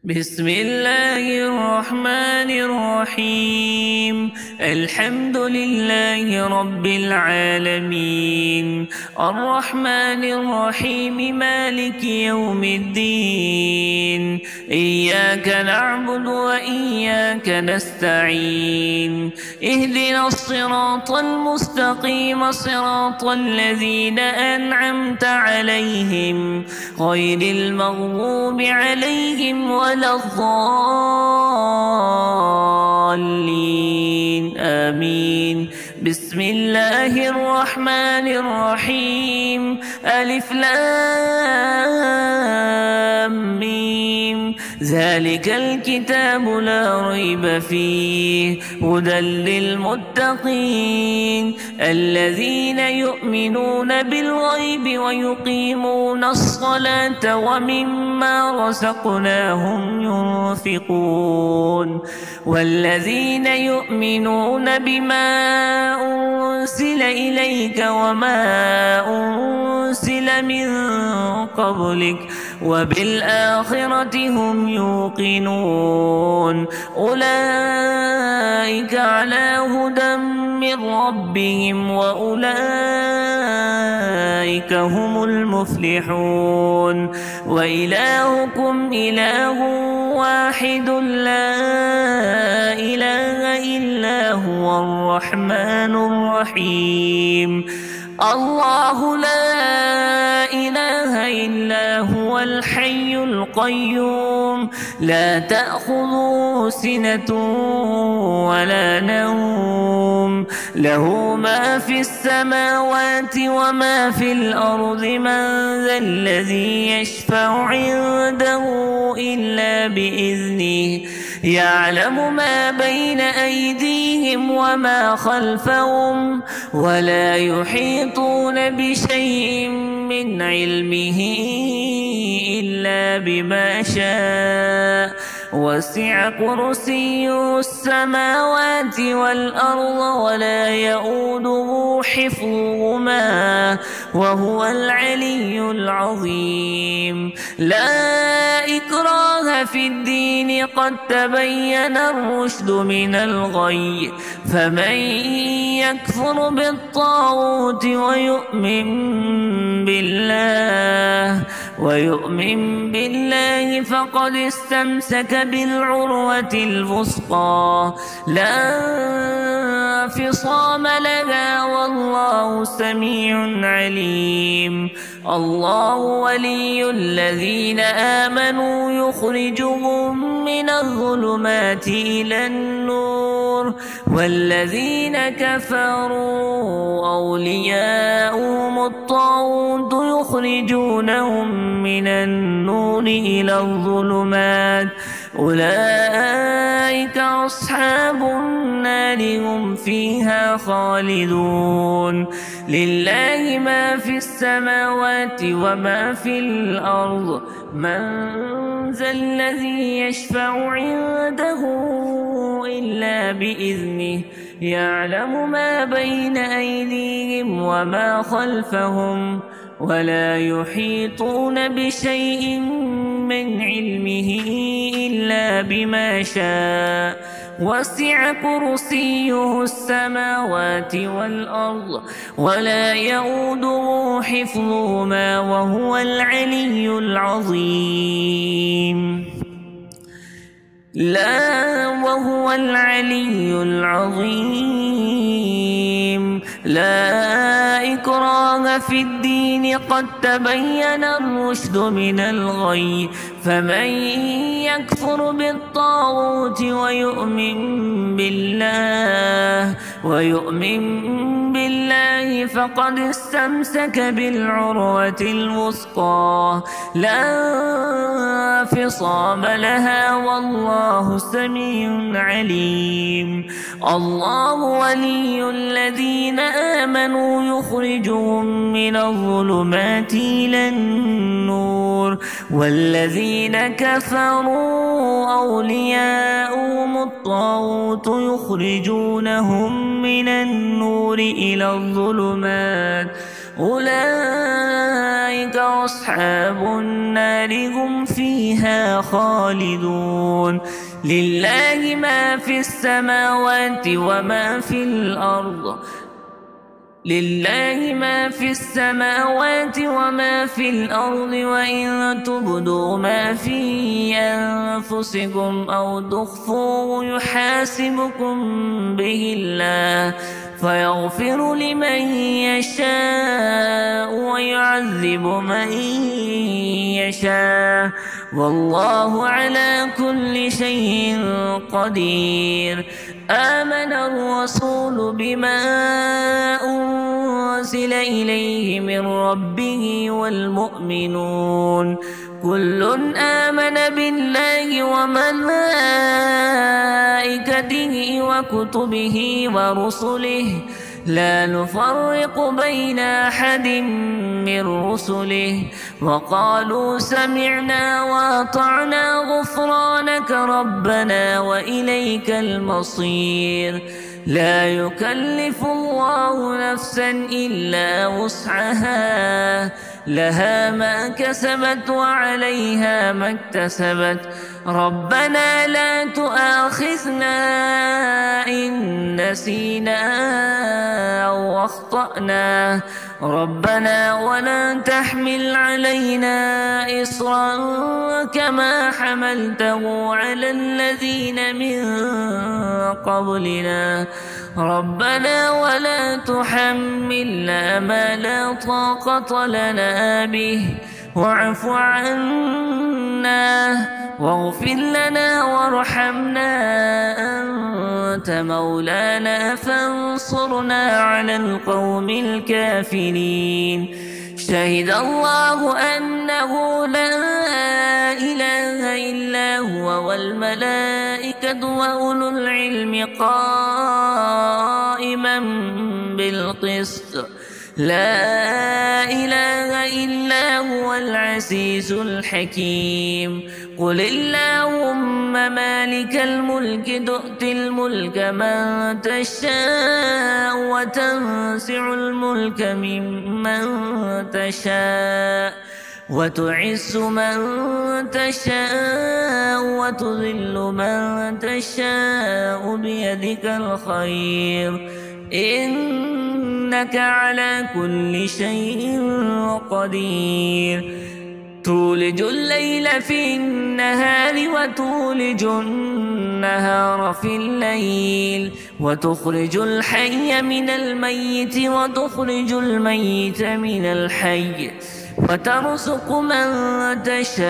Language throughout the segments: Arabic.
بسم الله الرحمن الرحيم. الحمد لله رب العالمين، الرحمن الرحيم، مالك يوم الدين. إياك نعبد وإياك نستعين. اهدنا الصراط المستقيم، صراط الذين أنعمت عليهم غير المغضوب عليهم ولا الضالين، آمين. بسم الله الرحمن الرحيم. ألف لام ميم. ذلك الكتاب لا ريب فيه، هدى للمتقين الذين يؤمنون بالغيب ويقيمون الصلاة ومما رزقناهم ينفقون. والذين يؤمنون بما أنزل إليك وما أنزل من قبلك وبالآخرة هم يوقنون. أولئك على هدى من ربهم وأولئك هم المفلحون. وإلهكم إله واحد لا إله إلا هو الرحمن الرحيم. الله لا إله إلا هو الحي القيوم، لا تأخذه سنة ولا نوم، له ما في السماوات وما في الأرض. من ذا الذي يشفع عنده إلا بإذنه، يعلم ما بين أيديهم وما خلفهم، ولا يحيطون بشيء من علمه إلا بما شاء. وسع كرسيه السماوات والأرض ولا يؤوده حفظهما وهو العلي العظيم. لا إكراه في الدين، قد تبين الرشد من الغي. فمن يكفر بالطاغوت ويؤمن بالله فقد استمسك بالعروة الوثقى، لا انفصام لها، والله سميع عليم. الله ولي الذين آمنوا يخرجهم من الظلمات إلى النور، والذين كفروا أولياؤهم الطاغوت يخرجونهم من النور إلى الظلمات. أولئك أصحاب النار، هم فيها خالدون. لله ما في السماوات وما في الأرض. من ذا الذي يشفع عنده إلا بإذنه، يعلم ما بين أيديهم وما خلفهم، ولا يحيطون بشيء من علمه إلا بما شاء. وسع كرسيه السماوات والأرض ولا يؤوده حفظهما وهو العلي العظيم. وهو العلي العظيم. لا إكراه في الدين، قد تبين الرشد من الغي. فمن يكفر بالطاغوت ويؤمن بالله فقد استمسك بالعروة الوثقى، لا انفصام لها، والله سميع عليم. الله ولي الذين آمنوا يخرجهم من الظلمات إلى النور، والذين كفروا أولياؤهم الطاغوت يخرجونهم من النور إلى الظلمات. أولئك أصحاب النار هم فيها خالدون لله ما في السماوات وما في الأرض لله ما في السماوات وما في الأرض وإن تبدوا ما في أنفسكم أو تخفوه يحاسبكم به الله فيغفر لمن يشاء ويعذب من يشاء والله على كل شيء قدير. آمن الرسول بما أنزل إليه من ربه والمؤمنون كل آمن بالله وملائكته وكتبه ورسله لا نفرق بين أحد من رسله وقالوا سمعنا وأطعنا غفرانك ربنا وإليك المصير. لا يكلف الله نفسا إلا وسعها لها ما كسبت وعليها ما اكتسبت ربنا لا تؤاخذنا إن نسينا أو أخطأنا ربنا ولا تحمل علينا إصرا كما حملته على الذين من قبلنا ربنا ولا تحملنا ما لا طاقة لنا به واعف عنا واغفر لنا وارحمنا أنت مولانا فانصرنا على القوم الكافرين. شهد الله أنه لا إله إلا هو والملائكة وأولو العلم قائما بالقسط لا إله إلا هو العزيز الحكيم. قل اللهم مالك الملك تؤتي الملك من تشاء وتنزع الملك ممن تشاء وتعز من تشاء وتذل من تشاء بيدك الخير إنك على كل شيء قدير. تولج الليل في النهار وتولج النهار في الليل وتخرج الحي من الميت وتخرج الميت من الحي وترزق من تشاء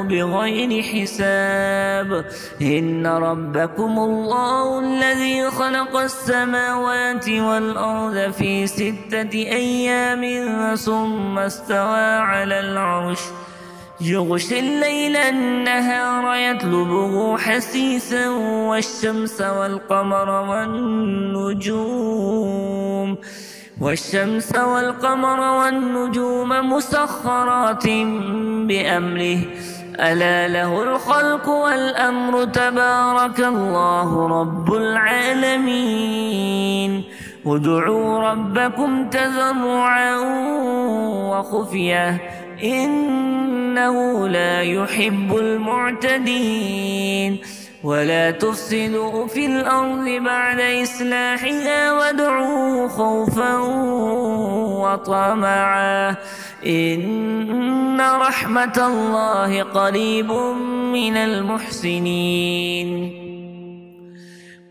بغير حساب. إن ربكم الله الذي خلق السماوات والأرض في 6 أيام ثم استوى على العرش يغشي الليل النهار يطلبه حثيثا والشمس والقمر والنجوم مسخرات بأمره ألا له الخلق والأمر تبارك الله رب العالمين. ادعوا ربكم تضرعا وخفية إنه لا يحب المعتدين. ولا تفسدوا في الأرض بعد إصلاحها وادعوه خوفا وطمعا إن رحمة الله قريب من المحسنين.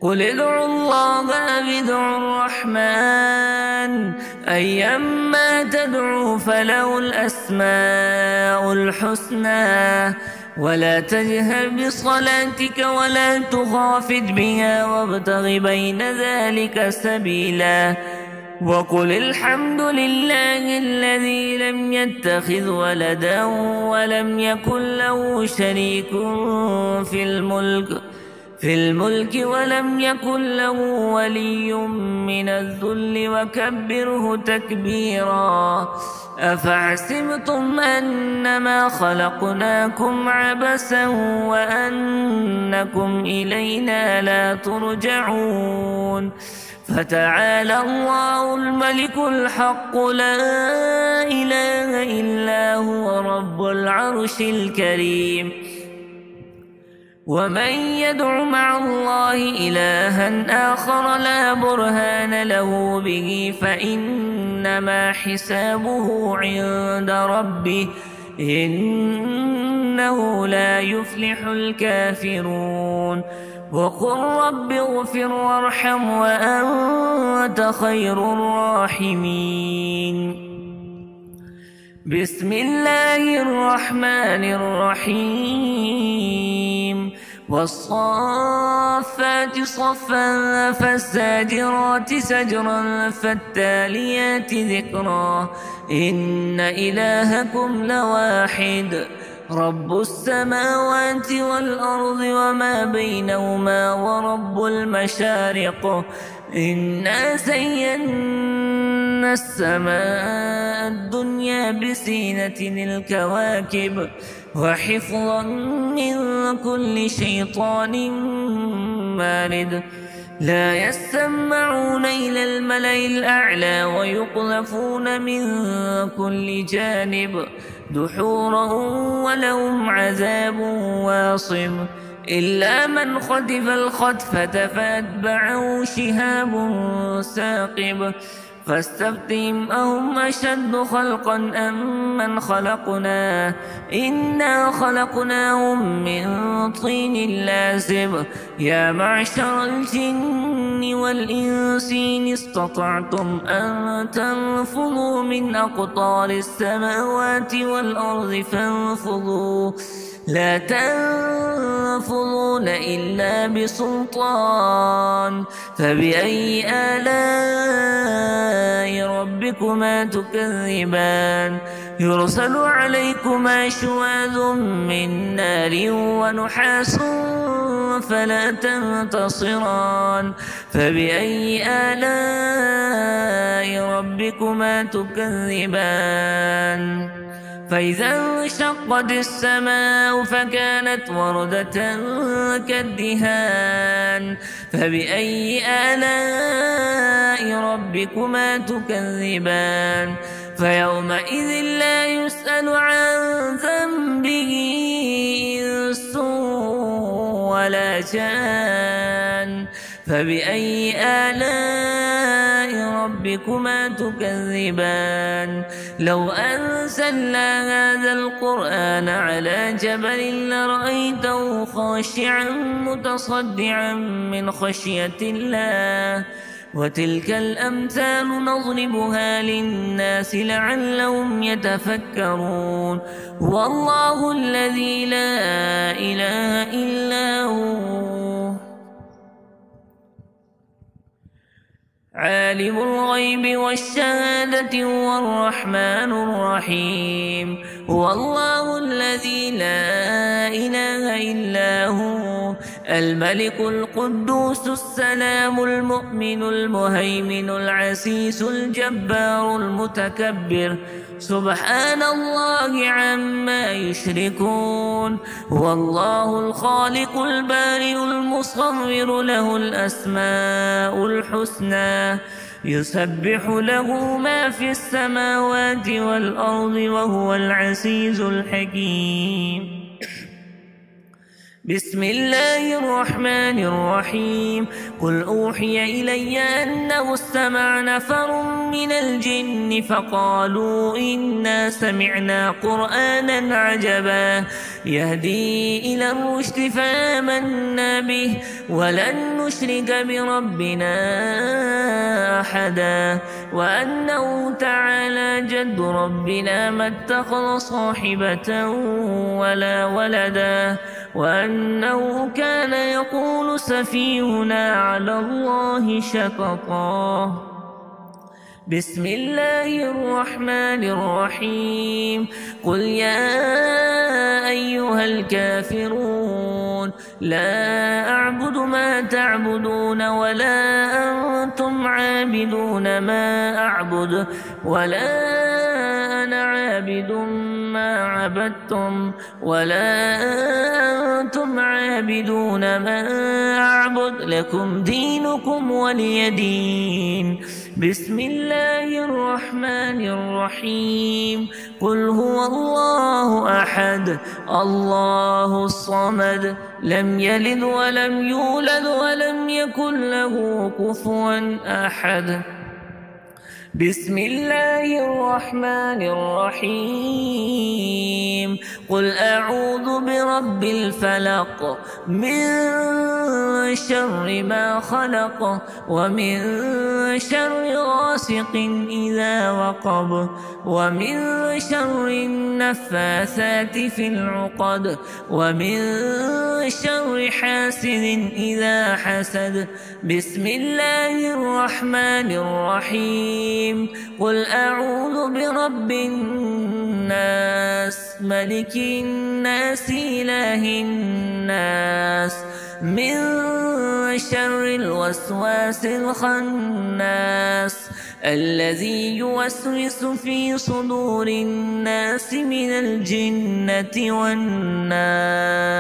قل ادعوا الله ادعوا الرحمن أيما تدعوا فله الأسماء الحسنى ولا تجهر بصلاتك ولا تخافت بها وابتغ بين ذلك سبيلا. وقل الحمد لله الذي لم يتخذ ولدا ولم يكن له شريك في الملك ولم يكن له ولي من الذل وكبره تكبيرا. أفحسبتم أنما خلقناكم عبثا وأنكم إلينا لا ترجعون فتعالى الله الملك الحق لا إله إلا هو رب العرش الكريم. ومن يدع مع الله إلها آخر لا برهان له به فإنما حسابه عند ربه إنه لا يفلح الكافرون. وقل رب اغفر وارحم وأنت خير الراحمين. بسم الله الرحمن الرحيم. والصافات صفا فالزاجرات زجرا فالتاليات ذكرا إن إلهكم لواحد رب السماوات والأرض وما بينهما ورب المشارق إنا زينا السماء الدنيا بزينة الكواكب وحفظا من كل شيطان مارد لا يسمعون إلى الملأ الأعلى ويقذفون من كل جانب دحورا ولهم عذاب واصب إلا من خطف الخطفة فأتبعه شهاب ثاقب فاستفتهم أهم أشد خلقا أم من خلقنا إنا خلقناهم من طين لازب يا معشر الجن والإنس إن استطعتم أن تنفذوا من أقطار السماوات والأرض فانفذوا لا تنفذون إلا بسلطان فبأي آلاء ربكما تكذبان يرسل عليكما شواذ من نار ونحاس فلا تنتصران فبأي آلاء ربكما تكذبان فإذا انشقت السماء فكانت وردة كالدهان فبأي آلاء ربكما تكذبان فيومئذ لا يسأل عن ذنبه إنس ولا جان فبأي آلاء ربكما تكذبان لو أنزلنا هذا القرآن على جبل لرأيته خاشعا متصدعا من خشية الله وتلك الأمثال نضربها للناس لعلهم يتفكرون والله الذي لا إله إلا هو عالم الغيب والشهادة هو الرحمن الرحيم هو الله الذي لا إله إلا هو الملك القدوس السلام المؤمن المهيمن العزيز الجبار المتكبر سبحان الله عما يشركون هو الله الخالق البارئ المصور له الأسماء الحسنى يسبح له ما في السماوات والأرض وهو العزيز الحكيم بسم الله الرحمن الرحيم قل أوحي إلي أنه استمع نفر من الجن فقالوا إنا سمعنا قرآنا عجبا يهدي إلى الرشد فآمنا به ولن نشرك بربنا أحدا وأنه تعالى جد ربنا ما اتخذ صاحبة ولا ولدا وأنه كان يقول سفيهنا على الله شططا بسم الله الرحمن الرحيم قل يا أيها الكافرون لا أعبد ما تعبدون ولا أنتم عابدون ما أعبد ولا أنا عابد ما عبدتم ولا أنتم عابدون عابدون ما أعبد لكم دينكم ولي دين. بسم الله الرحمن الرحيم. قل هو الله أحد الله الصمد لم يلد ولم يولد ولم يكن له كفوا أحد. بسم الله الرحمن الرحيم. قل أعوذ برب الفلق من شر ما خلق ومن شر غاسق إذا وقب ومن شر النفاثات في العقد ومن شر حاسد إذا حسد. بسم الله الرحمن الرحيم. قل أعوذ برب الناس ملك الناس إله الناس من شر الوسواس الخناس الذي يوسوس في صدور الناس من الجنة والناس.